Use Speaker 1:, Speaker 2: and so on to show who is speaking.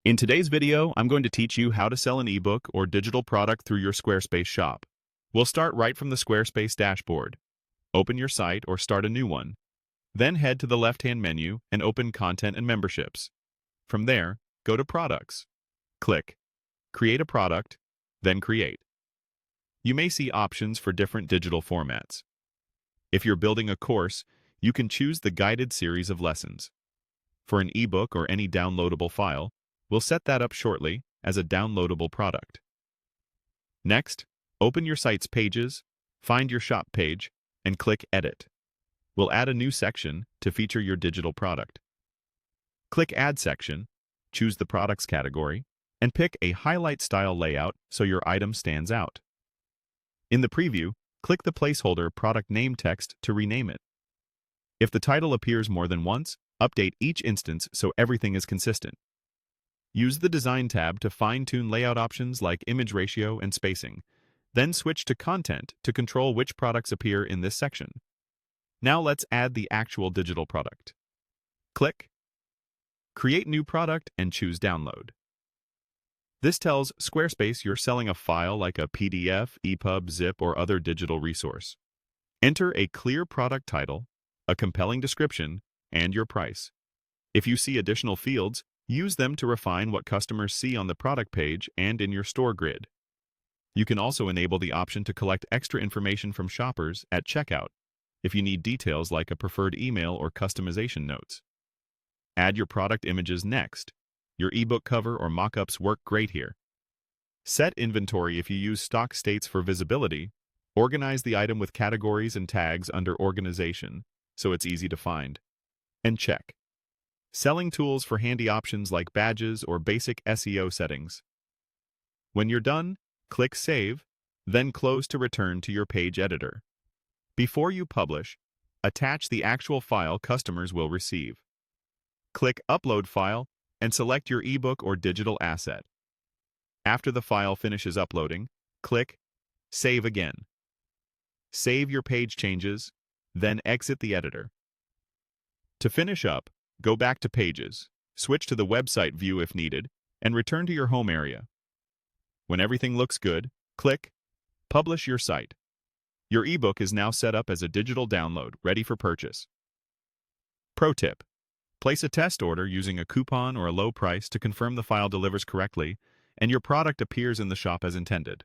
Speaker 1: In today's video, I'm going to teach you how to sell an ebook or digital product through your Squarespace shop. We'll start right from the Squarespace dashboard. Open your site or start a new one. Then head to the left-hand menu and open Content and Memberships. From there, go to Products. Click Create a Product, then Create. You may see options for different digital formats. If you're building a course, you can choose the guided series of lessons. For an ebook or any downloadable file, we'll set that up shortly as a downloadable product. Next, open your site's pages, find your shop page, and click Edit. We'll add a new section to feature your digital product. Click Add Section, choose the products category, and pick a highlight style layout so your item stands out. In the preview, click the placeholder product name text to rename it. If the title appears more than once, update each instance so everything is consistent. Use the Design tab to fine-tune layout options like image ratio and spacing. Then switch to Content to control which products appear in this section. Now let's add the actual digital product. Click Create New Product and choose Download. This tells Squarespace you're selling a file like a PDF, EPUB, zip, or other digital resource. Enter a clear product title, a compelling description, and your price. If you see additional fields, use them to refine what customers see on the product page and in your store grid. You can also enable the option to collect extra information from shoppers at checkout if you need details like a preferred email or customization notes. Add your product images next. Your ebook cover or mock-ups work great here. Set inventory if you use stock states for visibility. Organize the item with categories and tags under Organization so it's easy to find. And check Selling tools for handy options like badges or basic SEO settings. When you're done, click Save, then close to return to your page editor. Before you publish, attach the actual file customers will receive. Click Upload File and select your ebook or digital asset. After the file finishes uploading, click Save again. Save your page changes, then exit the editor. To finish up, go back to Pages, switch to the website view if needed, and return to your home area. When everything looks good, click Publish your site. Your ebook is now set up as a digital download, ready for purchase. Pro tip: place a test order using a coupon or a low price to confirm the file delivers correctly and your product appears in the shop as intended.